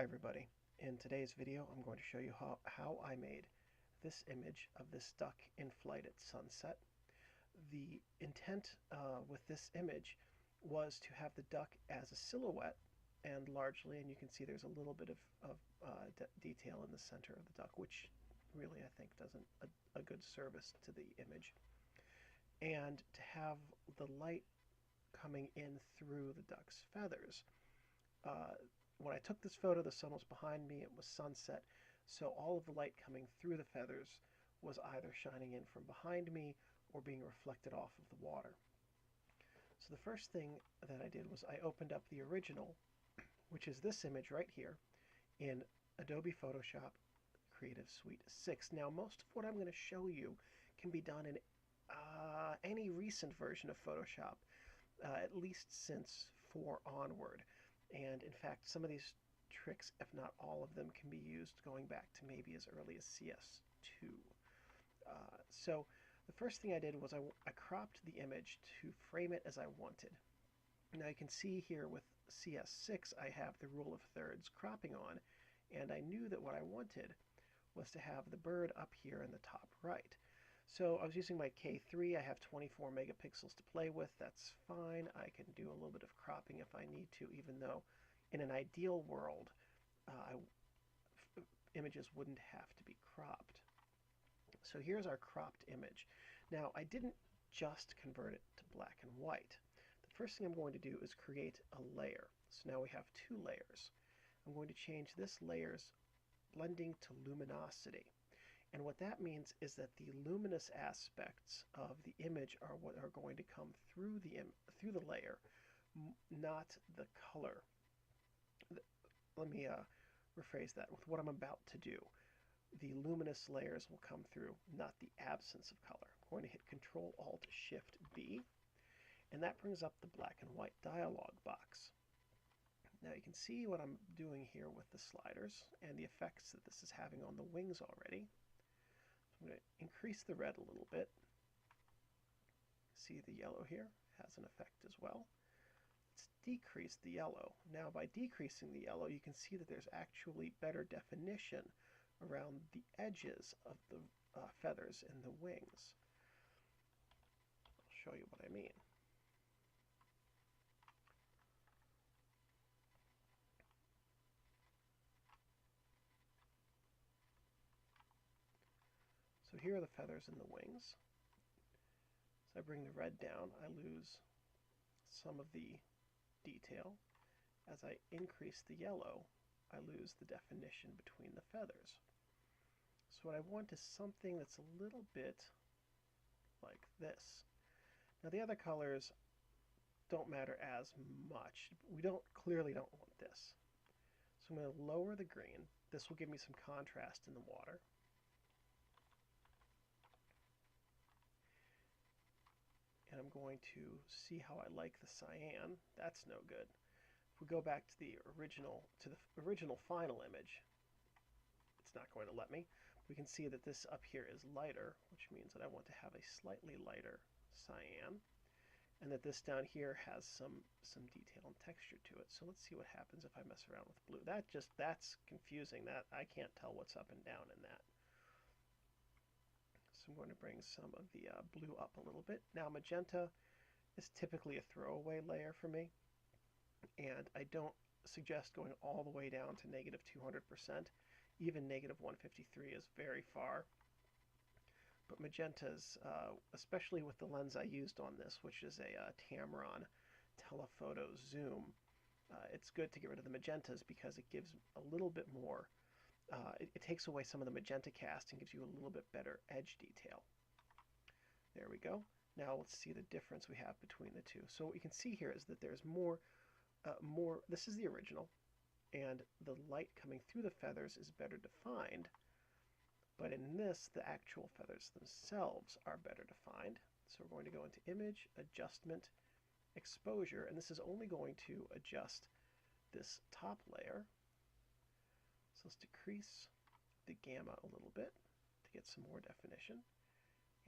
Hi everybody. In today's video I'm going to show you how I made this image of this duck in flight at sunset. The intent with this image was to have the duck as a silhouette and largely, and you can see there's a little bit of detail in the center of the duck, which really I think does a good service to the image, and to have the light coming in through the duck's feathers. When I took this photo, the sun was behind me, it was sunset, so all of the light coming through the feathers was either shining in from behind me or being reflected off of the water. So the first thing that I did was I opened up the original, which is this image right here, in Adobe Photoshop Creative Suite 6. Now, most of what I'm going to show you can be done in any recent version of Photoshop, at least since 4 onward. And in fact, some of these tricks, if not all of them, can be used going back to maybe as early as CS2. So the first thing I did was I cropped the image to frame it as I wanted. Now you can see here with CS6 I have the rule of thirds cropping on, and I knew that what I wanted was to have the bird up here in the top right. So I was using my K3. I have 24 megapixels to play with. That's fine. I can do a little bit of cropping if I need to, even though in an ideal world images wouldn't have to be cropped. So here's our cropped image. Now I didn't just convert it to black and white. The first thing I'm going to do is create a layer. So now we have 2 layers. I'm going to change this layer's blending to luminosity. And what that means is that the luminous aspects of the image are what are going to come through the layer, not the color. Let me rephrase that. With what I'm about to do, the luminous layers will come through, not the absence of color. I'm going to hit Control-Alt-Shift-B, and that brings up the black and white dialog box. Now you can see what I'm doing here with the sliders and the effects that this is having on the wings already. I'm going to increase the red a little bit. See the yellow here has an effect as well. Let's decrease the yellow. Now by decreasing the yellow, you can see that there's actually better definition around the edges of the feathers and the wings. I'll show you what I mean. So here are the feathers and the wings. As I bring the red down, I lose some of the detail. As I increase the yellow, I lose the definition between the feathers. So what I want is something that's a little bit like this. Now the other colors don't matter as much. We clearly don't want this. So I'm going to lower the green. This will give me some contrast in the water. And I'm going to see how I like the cyan. That's no good. If we go back to the original final image, it's not going to let me. We can see that this up here is lighter, which means that I want to have a slightly lighter cyan, and that this down here has some detail and texture to it. So let's see what happens if I mess around with blue. That's confusing. That I can't tell what's up and down in that. So I'm going to bring some of the blue up a little bit. Now magenta is typically a throwaway layer for me, and I don't suggest going all the way down to negative 200%. Even negative 153 is very far. But magentas, especially with the lens I used on this, which is a Tamron telephoto zoom, it's good to get rid of the magentas because it gives a little bit more. It takes away some of the magenta cast and gives you a little bit better edge detail. There we go. Now let's see the difference we have between the two. So what you can see here is that there's more. This is the original, and the light coming through the feathers is better defined. But in this, the actual feathers themselves are better defined. So we're going to go into Image, Adjustment, Exposure, and this is only going to adjust this top layer. So let's decrease the gamma a little bit to get some more definition.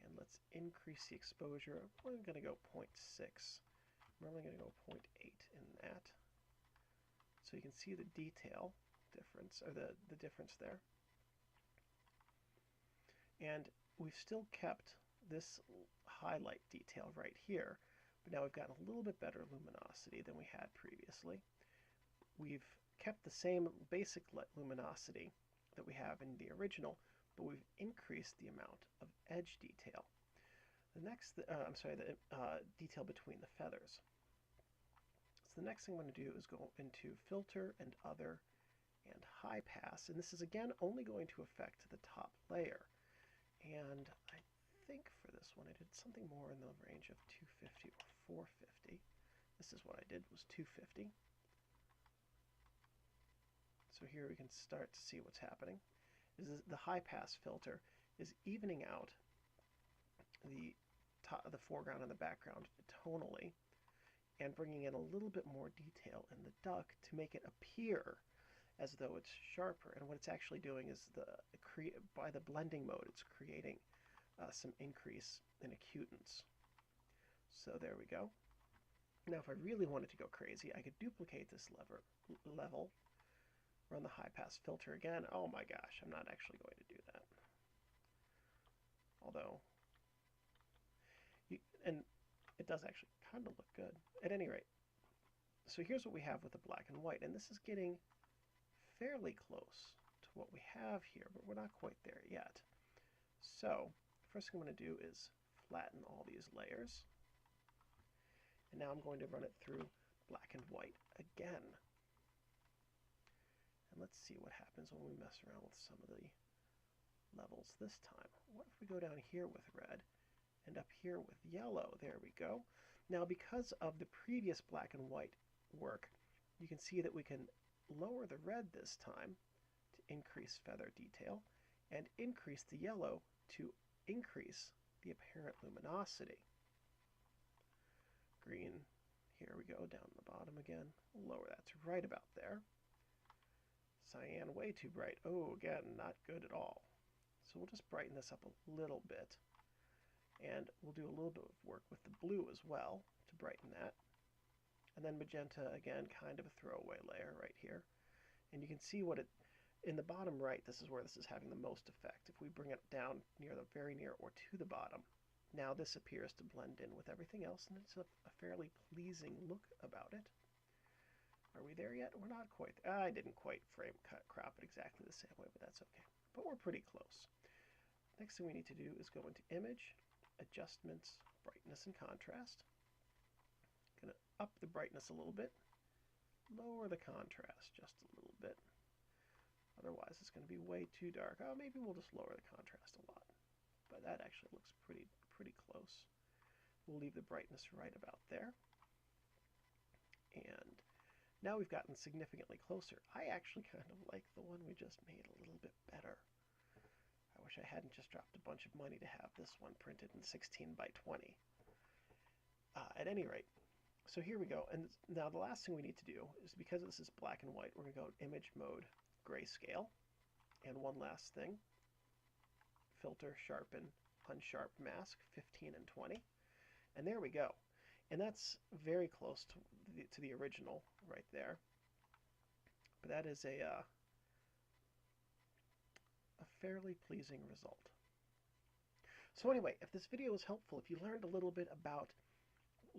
And let's increase the exposure. We're going to go 0.6. I'm only going to go 0.8 in that. So you can see the detail difference, or the difference there. And we've still kept this highlight detail right here, but now we've gotten a little bit better luminosity than we had previously. We've kept the same basic luminosity that we have in the original, but we've increased the amount of edge detail. The next, the detail between the feathers. So the next thing I'm going to do is go into Filter and Other and High Pass, and this is again only going to affect the top layer. And I think for this one I did something more in the range of 250 or 450. This is what I did, was 250. So here we can start to see what's happening. The high pass filter is evening out the foreground and the background tonally and bringing in a little bit more detail in the duck to make it appear as though it's sharper. And what it's actually doing is by the blending mode, it's creating some increase in acutance. So there we go. Now if I really wanted to go crazy, I could duplicate this level, run the high pass filter again. Oh my gosh, I'm not actually going to do that. Although, and it does actually kind of look good. At any rate, so here's what we have with the black and white, and this is getting fairly close to what we have here, but we're not quite there yet. So first thing I'm going to do is flatten all these layers, and now I'm going to run it through black and white again. And let's see what happens when we mess around with some of the levels this time. What if we go down here with red and up here with yellow? There we go. Now because of the previous black and white work, you can see that we can lower the red this time to increase feather detail and increase the yellow to increase the apparent luminosity. Green, here we go, down the bottom again. We'll lower that to right about there. Cyan, way too bright. Oh, again, not good at all. So we'll just brighten this up a little bit. And we'll do a little bit of work with the blue as well to brighten that. And then magenta, again, kind of a throwaway layer right here. And you can see what in the bottom right, this is where this is having the most effect. If we bring it down very near or to the bottom, now this appears to blend in with everything else, and it's a fairly pleasing look about it. Are we there yet? We're not quite. I didn't quite crop it exactly the same way, but that's okay. But we're pretty close. Next thing we need to do is go into Image, Adjustments, Brightness and Contrast. Going to up the brightness a little bit, lower the contrast just a little bit. Otherwise, it's going to be way too dark. Oh, maybe we'll just lower the contrast a lot. But that actually looks pretty close. We'll leave the brightness right about there. And now we've gotten significantly closer. I actually kind of like the one we just made a little bit better. I wish I hadn't just dropped a bunch of money to have this one printed in 16 by 20. At any rate, so here we go. And now the last thing we need to do is, because this is black and white, we're going to go Image Mode, Grayscale. And one last thing, Filter, Sharpen, Unsharp Mask, 15 and 20. And there we go. And that's very close to the original right there. But that is a fairly pleasing result. So anyway, if this video was helpful, if you learned a little bit about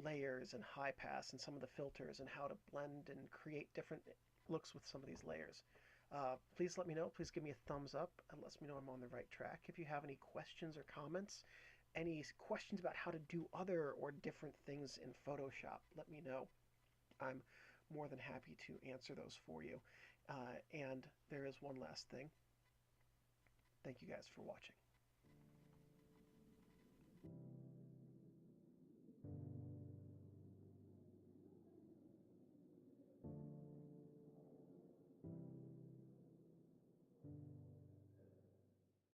layers and high pass and some of the filters and how to blend and create different looks with some of these layers, please let me know. Please give me a thumbs up. It lets me know I'm on the right track. If you have any questions or comments, any questions about how to do other or different things in Photoshop, let me know. I'm more than happy to answer those for you. And there is one last thing. Thank you guys for watching.